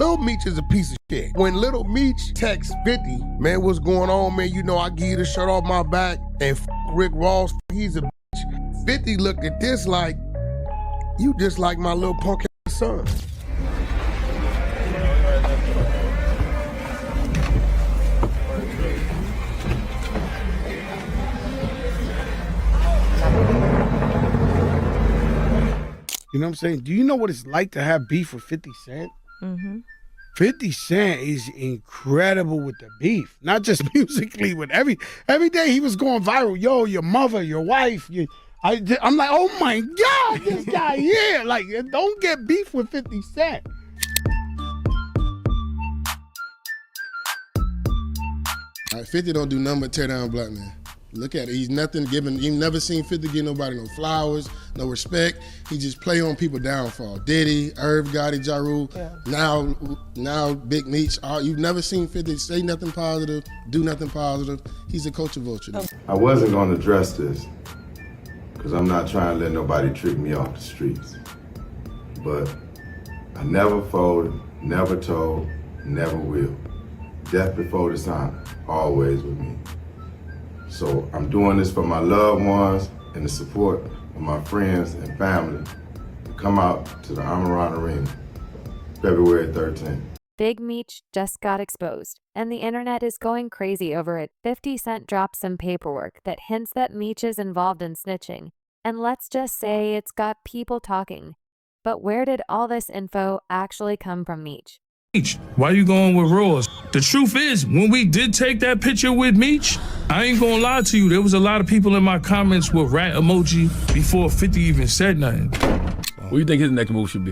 Lil Meech is a piece of shit. When Little Meech texts 50, man, what's going on, man? You know I give you the shirt off my back, and Rick Ross, he's a bitch. 50 looked at this like, you just like my little punk ass son. You know what I'm saying? Do you know what it's like to have beef with 50 Cent? Mm-hmm. 50 Cent is incredible with the beef. Not just musically, with every day he was going viral. Yo, your mother, your wife. I'm like, oh my God, this guy here. Like, don't get beef with 50 Cent. All right, 50 don't do nothing but tear down black man. Look at it. He's nothing given. You've never seen 50 give nobody no flowers, no respect. He just play on people downfall. Diddy, Irv Gotti, Ja Rule, now Big Meech. You've never seen 50 say nothing positive, do nothing positive. He's a culture vulture. I wasn't going to address this because I'm not trying to let nobody trick me off the streets. But I never folded, never told, never will. Death before dishonor, always with me. So I'm doing this for my loved ones and the support of my friends and family to come out to the Amaran Arena, February 13th. Big Meech just got exposed, and the internet is going crazy over it. 50 Cent dropped some paperwork that hints that Meech is involved in snitching, and let's just say it's got people talking. But where did all this info actually come from Meech? Why you going with Ross? The truth is, when we did take that picture with Meech, I ain't gonna lie to you, there was a lot of people in my comments with rat emoji before 50 even said nothing. What do you think his next move should be?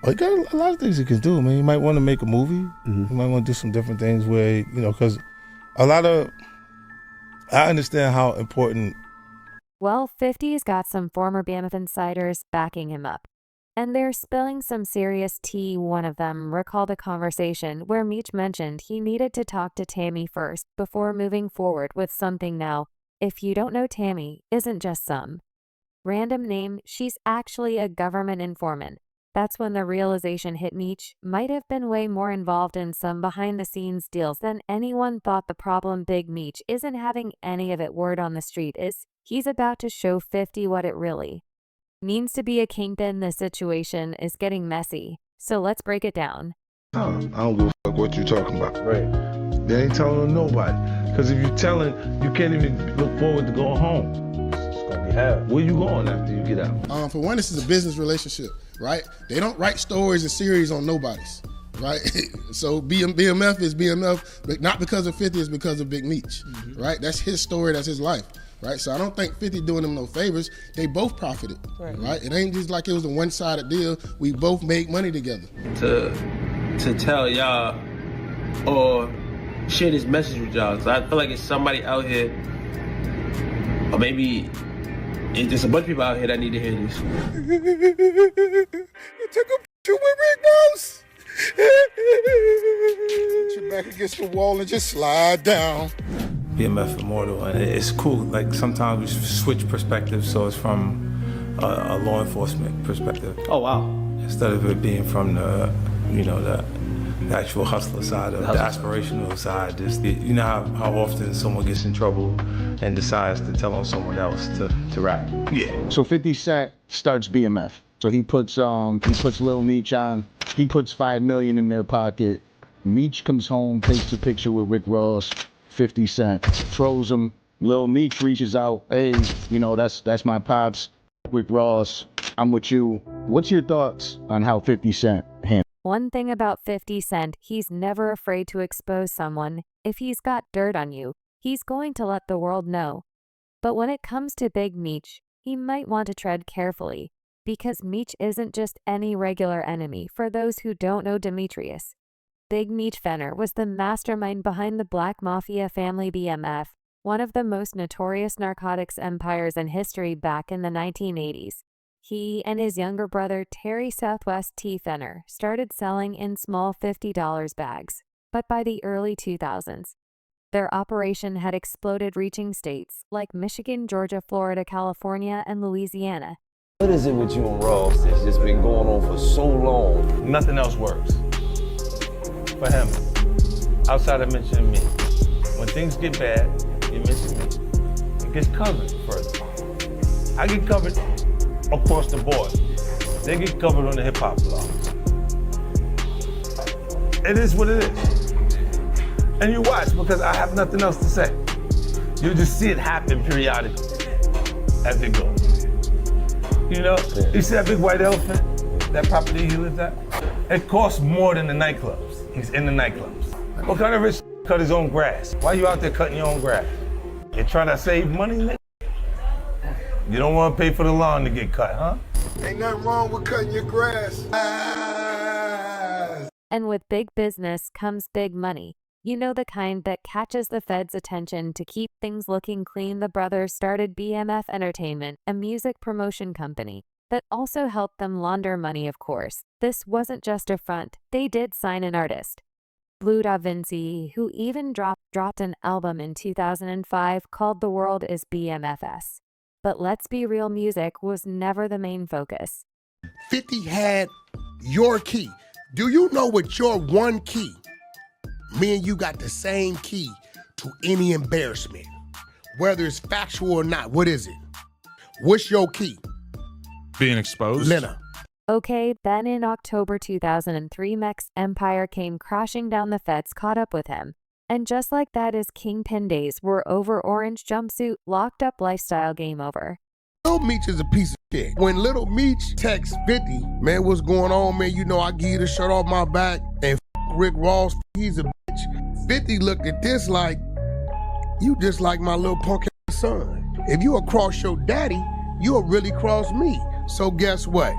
Well, he got a lot of things he can do, man. He might want to make a movie. Mm-hmm. He might want to do some different things where, because I understand how important. Well, 50's got some former BMF insiders backing him up. And they're spilling some serious tea. One of them recalled a conversation where Meech mentioned he needed to talk to Tammy first before moving forward with something. Now, if you don't know, Tammy isn't just some random name, she's actually a government informant. That's when the realization hit Meech might have been way more involved in some behind-the-scenes deals than anyone thought. The problem Big Meech isn't having any of it word on the street is he's about to show 50 what it really means to be a kingpin. The situation is getting messy, so let's break it down. I don't give a fuck what you're talking about. Right. They ain't telling nobody. Because if you're telling, you can't even look forward to going home. It's gonna be hell. Where you going after you get out? For one, this is a business relationship, right? They don't write stories and series on nobody's, right? So BMF is BMF, but not because of 50, it's because of Big Meech, right? That's his story, that's his life. Right, so I don't think 50 doing them no favors. They both profited, right? It ain't just like it was a one-sided deal. We both made money together. To tell y'all or share this message with y'all, because I feel like it's somebody out here, or maybe it's just a bunch of people out here that need to hear this. You took a picture with Rick Ross. Put your back against the wall and just slide down. BMF Immortal, and it's cool. Like sometimes we switch perspectives, so it's from a law enforcement perspective. Oh wow! Instead of it being from the, the actual hustler side, of the aspirational side. Just how often someone gets in trouble and decides to tell on someone else to rap. Yeah. So 50 Cent starts BMF. So he puts Lil Meech on. He puts $5 million in their pocket. Meech comes home, takes a picture with Rick Ross. 50 Cent throws him. Lil Meech reaches out. Hey, that's my pops. Rick Ross, I'm with you. What's your thoughts on how 50 Cent handled? One thing about 50 Cent, he's never afraid to expose someone. If he's got dirt on you, he's going to let the world know. But when it comes to Big Meech, he might want to tread carefully, because Meech isn't just any regular enemy. For those who don't know Demetrius, Big Meech Fenner was the mastermind behind the Black Mafia family BMF, one of the most notorious narcotics empires in history back in the 1980s. He and his younger brother Terry Southwest T. Fenner started selling in small $50 bags, but by the early 2000s, their operation had exploded, reaching states like Michigan, Georgia, Florida, California, and Louisiana. What is it with you and Ross that's just been going on for so long? Nothing else works. for him, outside of mentioning me. When things get bad, you mention me. It gets covered further. I get covered across the board. They get covered on the hip hop blog. It is what it is. And you watch because I have nothing else to say. You just see it happen periodically as it goes. You know, you see that big white elephant, that property he lives at? It costs more than the nightclubs. He's in the nightclubs. What kind of rich cut his own grass? Why you out there cutting your own grass? You trying to save money, nigga? You don't want to pay for the lawn to get cut, huh? Ain't nothing wrong with cutting your grass. And with big business comes big money. You know, the kind that catches the Fed's attention. To keep things looking clean, the brothers started BMF Entertainment, a music promotion company that also helped them launder money, of course. This wasn't just a front. They did sign an artist, Blue Da Vinci, who even dropped an album in 2005 called The World Is BMFS. But let's be real, music was never the main focus. 50 had your key. Do you know what your one key? Me and you got the same key to any embarrassment. Whether it's factual or not, what is it? What's your key? Being exposed. Lena. Okay, then in October 2003, Meech's empire came crashing down. The Feds caught up with him. And just like that, his kingpin days were over. Orange jumpsuit, locked up lifestyle, game over. Little Meech is a piece of shit. When Little Meech texts 50, man, what's going on, man? You know I give you the shirt off my back. And Rick Ross, he's a bitch. 50 looked at this like, you just like my little punk ass son. If you cross your daddy, you'll really cross me. So guess what?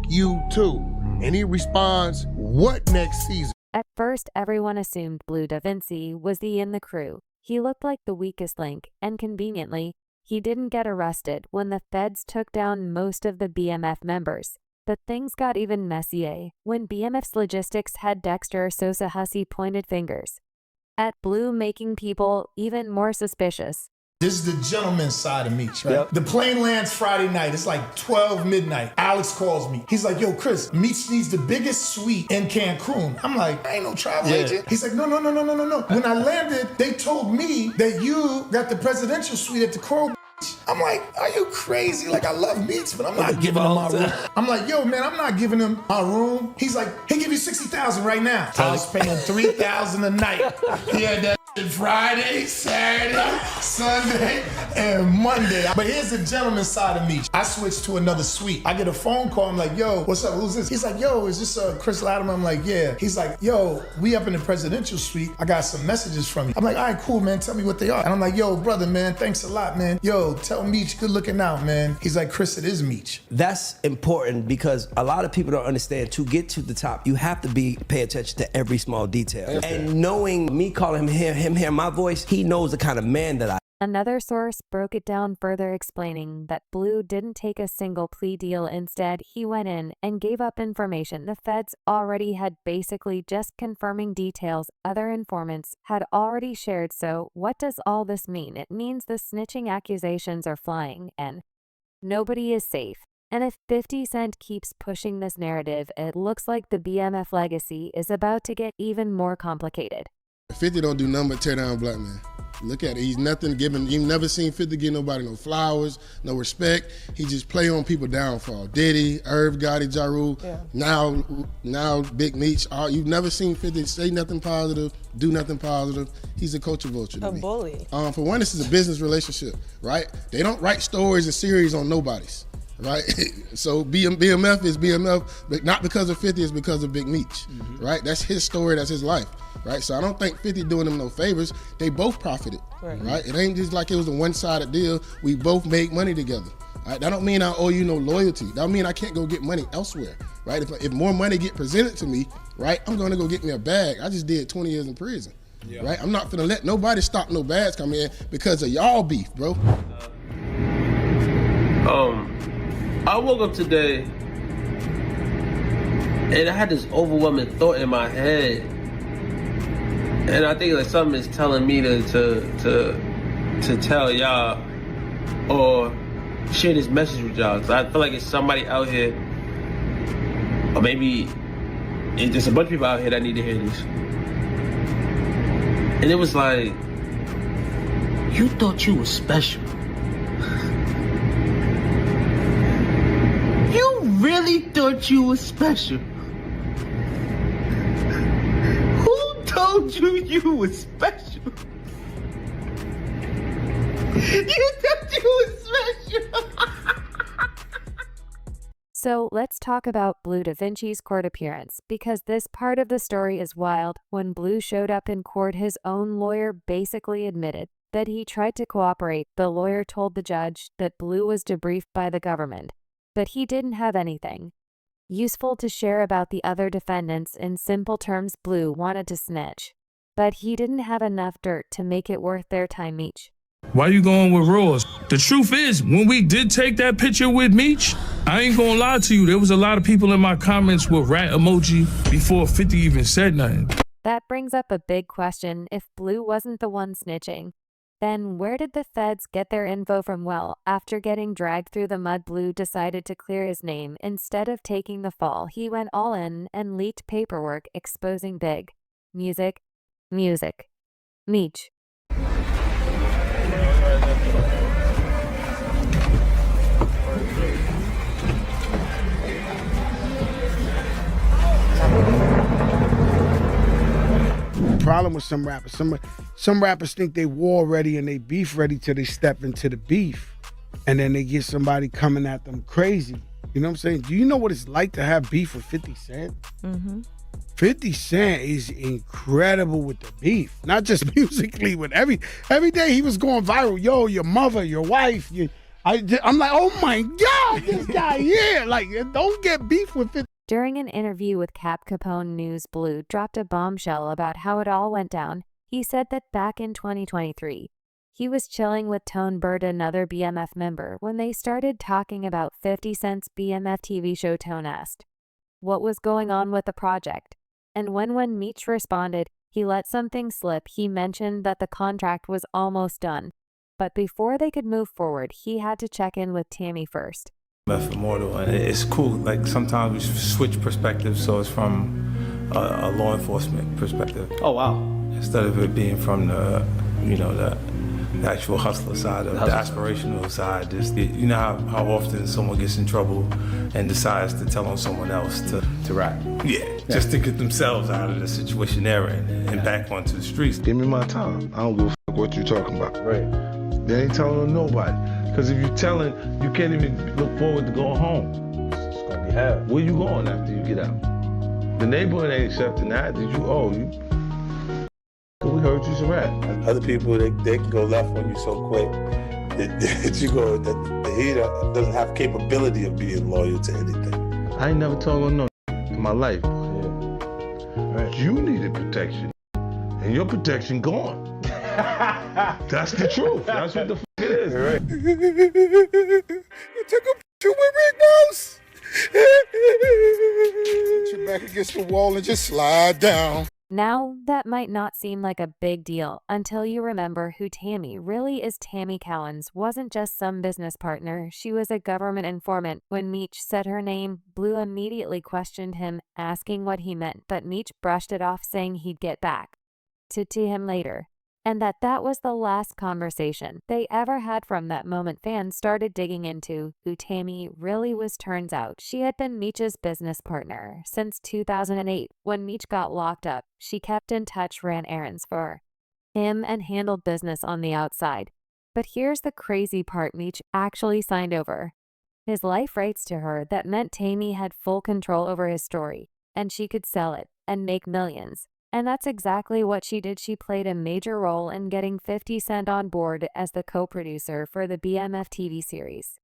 You too. And he responds, what next season? At first, everyone assumed Blue Da Vinci was in the crew. He looked like the weakest link, and conveniently, he didn't get arrested when the Feds took down most of the BMF members. But things got even messier when BMF's logistics head Dexter Sosa Hussey pointed fingers at Blue, making people even more suspicious. This is the gentleman's side of Meech, right? Yep. The plane lands Friday night. It's like 12 midnight. Alex calls me. He's like, yo, Chris, Meech needs the biggest suite in Cancun. I'm like, I ain't no travel agent. He's like, no. When I landed, they told me that you got the presidential suite at the Coral. I'm like, are you crazy? Like, I love Meech, but I'm not giving him my room. I'm like, yo, man, I'm not giving him my room. He's like, he'll give you $60,000 right now. I was paying $3,000 a night. He had that Friday, Saturday, Sunday, and Monday. But here's the gentleman's side of Meech. I switched to another suite. I get a phone call. I'm like, yo, what's up? Who's this? He's like, yo, is this Chris Latimer? I'm like, yeah. He's like, yo, we up in the presidential suite. I got some messages from you. I'm like, all right, cool, man. Tell me what they are. And I'm like, yo, brother, man, thanks a lot, man. Yo, tell Meech, good looking out, man. He's like, Chris, it is Meech. That's important because a lot of people don't understand. To get to the top, you have to pay attention to every small detail. Okay. And knowing me calling him hear my voice, he knows the kind of man that I am. Another source broke it down further, explaining that Blue didn't take a single plea deal. Instead, he went in and gave up information the Feds already had, basically just confirming details other informants had already shared. So what does all this mean? It means the snitching accusations are flying and nobody is safe. And if 50 Cent keeps pushing this narrative, it looks like the BMF legacy is about to get even more complicated. 50 don't do nothing but tear down black men. Look at it. He's nothing given. You've never seen 50 give nobody no flowers, no respect. He just play on people downfall. Diddy, Irv Gotti, Ja Rule, now Big Meech. You've never seen 50 say nothing positive, do nothing positive. He's a culture vulture to me. Bully. For one, this is a business relationship, right? They don't write stories and series on nobodies. Right, so BMF is BMF, but not because of 50, it's because of Big Meech, right? That's his story, that's his life, right? So I don't think 50 doing them no favors. They both profited, right? It ain't just like it was a one-sided deal. We both made money together. Right? That don't mean I owe you no loyalty. That don't mean I can't go get money elsewhere, right? If more money get presented to me, right, I'm gonna go get me a bag. I just did 20 years in prison, right? I'm not gonna let nobody stop no bags come in because of y'all beef, bro. I woke up today and I had this overwhelming thought in my head, and I think like something is telling me to tell y'all or share this message with y'all. Cause I feel like it's somebody out here, or maybe there's a bunch of people out here that need to hear this. And it was like, you thought you were special. You really thought you were special. Who told you you were special? You thought you were special. So let's talk about Blue Da Vinci's court appearance, because this part of the story is wild. When Blue showed up in court, his own lawyer basically admitted that he tried to cooperate. The lawyer told the judge that Blue was debriefed by the government, but he didn't have anything useful to share about the other defendants. In simple terms, Blue wanted to snitch, but he didn't have enough dirt to make it worth their time. Meech. Why you going with Ross? The truth is, when we did take that picture with Meech, I ain't gonna lie to you, there was a lot of people in my comments with rat emoji before 50 even said nothing. That brings up a big question. If Blue wasn't the one snitching, then where did the feds get their info from? Well, after getting dragged through the mud, Blue decided to clear his name. Instead of taking the fall, he went all in and leaked paperwork exposing big music. Meech. Problem with some rappers. Some rappers think they war ready and they beef ready till they step into the beef, and then they get somebody coming at them crazy. You know what I'm saying? Do you know what it's like to have beef with 50 Cent? 50 Cent is incredible with the beef, not just musically. With every day he was going viral. Yo, your mother, your wife. I'm like, oh my God, this guy here. Like, don't get beef with 50. During an interview with Cap Capone News, Blue dropped a bombshell about how it all went down. He said that back in 2023, he was chilling with Tone Bird, another BMF member, when they started talking about 50 Cent's BMF TV show. Tone asked what was going on with the project, and when Meech responded, he let something slip. He mentioned that the contract was almost done, but before they could move forward, he had to check in with Tammy first. Immortal, and it's cool. Like sometimes we switch perspectives, so it's from a law enforcement perspective. Oh wow! Instead of it being from the, the actual hustler side, of the aspirational side. Just you know how often someone gets in trouble and decides to tell on someone else to rap. Yeah, just to get themselves out of the situation they're in and back onto the streets. Give me my time. I don't give a fuck what you're talking about. Right. They ain't telling on nobody. Because if you're telling, you can't even look forward to going home. It's gonna be hell. Where you going after you get out? The neighborhood ain't accepting that. We heard you some rap. Other people, they can go left on you so quick that the heater doesn't have capability of being loyal to anything. I ain't never told on no in my life. Right. You needed protection, and your protection gone. That's the truth. That's what the f it is. Right. You took a picture with Rick Ross. Put your back against the wall and just slide down. Now, that might not seem like a big deal until you remember who Tammy really is. Tammy Cowens wasn't just some business partner. She was a government informant. When Meech said her name, Blue immediately questioned him, asking what he meant, but Meech brushed it off, saying he'd get back to him later, and that was the last conversation they ever had. From that moment, fans started digging into who Tammy really was. Turns out she had been Meech's business partner since 2008. When Meech got locked up, she kept in touch, ran errands for him, and handled business on the outside. But here's the crazy part: Meech actually signed over his life rights to her. That meant Tammy had full control over his story, and she could sell it and make millions. And that's exactly what she did. She played a major role in getting 50 Cent on board as the co-producer for the BMF TV series.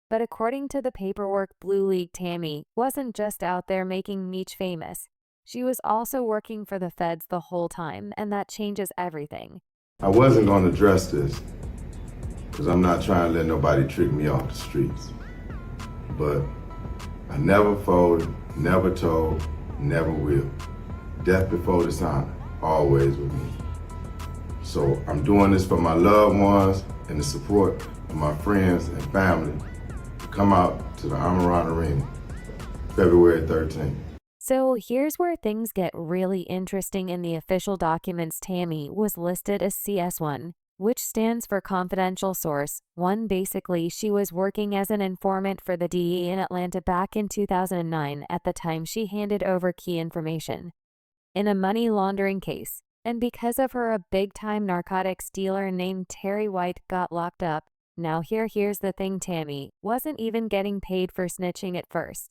But according to the paperwork, Blue League, Tammy wasn't just out there making Meech famous. She was also working for the feds the whole time, and that changes everything. I wasn't going to address this because I'm not trying to let nobody trick me off the streets. But I never folded, never told, never will. Death before dishonor, always with me. So I'm doing this for my loved ones and the support of my friends and family to come out to the Amaran Arena, February 13th. So here's where things get really interesting. In the official documents, Tammy was listed as CS1, which stands for Confidential Source 1. Basically, she was working as an informant for the DEA in Atlanta back in 2009 at the time she handed over key information in a money laundering case. And because of her, a big-time narcotics dealer named Terry White got locked up. Now here's the thing, Tammy wasn't even getting paid for snitching at first.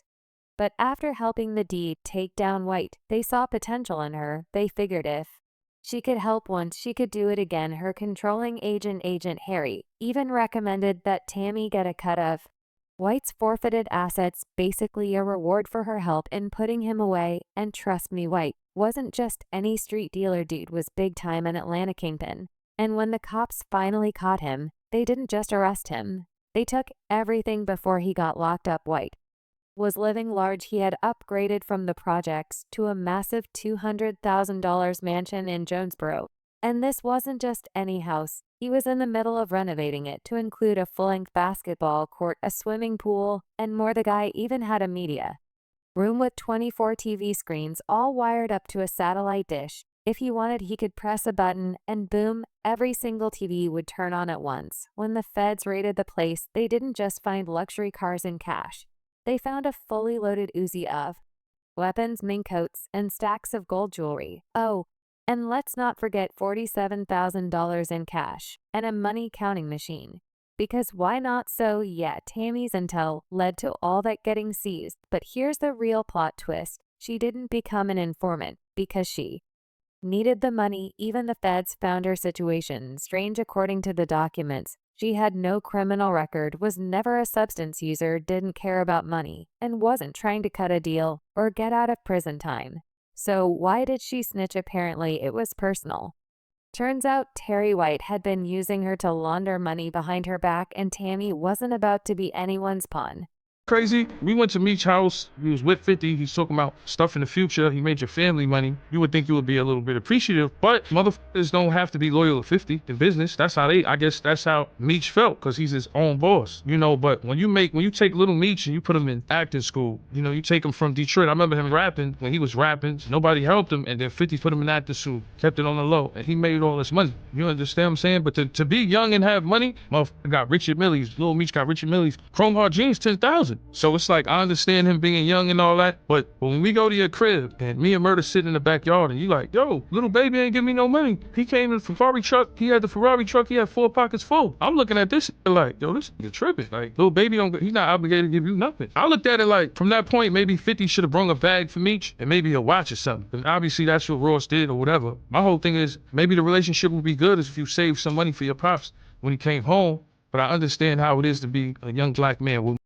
But after helping the DEA take down White, they saw potential in her. They figured if she could help once, she could do it again. Her controlling agent, Agent Harry, even recommended that Tammy get a cut of White's forfeited assets, basically a reward for her help in putting him away. And trust me, White wasn't just any street dealer. Dude was big time an Atlanta kingpin. And when the cops finally caught him, they didn't just arrest him. They took everything before he got locked up. White was living large. He had upgraded from the projects to a massive $200,000 mansion in Jonesboro. And this wasn't just any house. He was in the middle of renovating it to include a full-length basketball court, a swimming pool, and more. The guy even had a media room with 24 TV screens, all wired up to a satellite dish. If he wanted, he could press a button and boom, every single TV would turn on at once. When the feds raided the place, they didn't just find luxury cars and cash. They found a fully loaded Uzi of weapons, mink coats, and stacks of gold jewelry. Oh, and let's not forget $47,000 in cash and a money counting machine. Because why not? So yeah, Tammy's intel led to all that getting seized. But here's the real plot twist. She didn't become an informant because she needed the money. Even the feds found her situation strange. According to the documents, she had no criminal record, was never a substance user, didn't care about money, and wasn't trying to cut a deal or get out of prison time. So why did she snitch? Apparently it was personal. Turns out Terry White had been using her to launder money behind her back, and Tammy wasn't about to be anyone's pawn. Crazy. We went to Meech's house. He was with 50. He's talking about stuff in the future. He made your family money. You would think you would be a little bit appreciative, but motherfuckers don't have to be loyal to 50 in business. That's how I guess that's how Meech felt, because he's his own boss, you know. But when you take little Meech and you put him in acting school, you know, you take him from Detroit. I remember him rapping. When he was rapping, nobody helped him, and then 50 put him in acting school, kept it on the low, and he made all this money. You understand what I'm saying? But to be young and have money, motherfucker got Richard Millie's. Little Meech got Richard Millie's Chrome Heart jeans, 10,000. So it's like, I understand him being young and all that, but when we go to your crib and me and Murder sitting in the backyard and you like, yo, little baby ain't give me no money. He came in the Ferrari truck. He had the Ferrari truck. He had 4 pockets full. I'm looking at this like, yo, this nigga tripping. Like, little baby he's not obligated to give you nothing. I looked at it like, from that point, maybe 50 should have brung a bag for Meech and maybe a watch or something. And obviously that's what Ross did or whatever. My whole thing is, maybe the relationship would be good if you saved some money for your pops when he came home. But I understand how it is to be a young black man with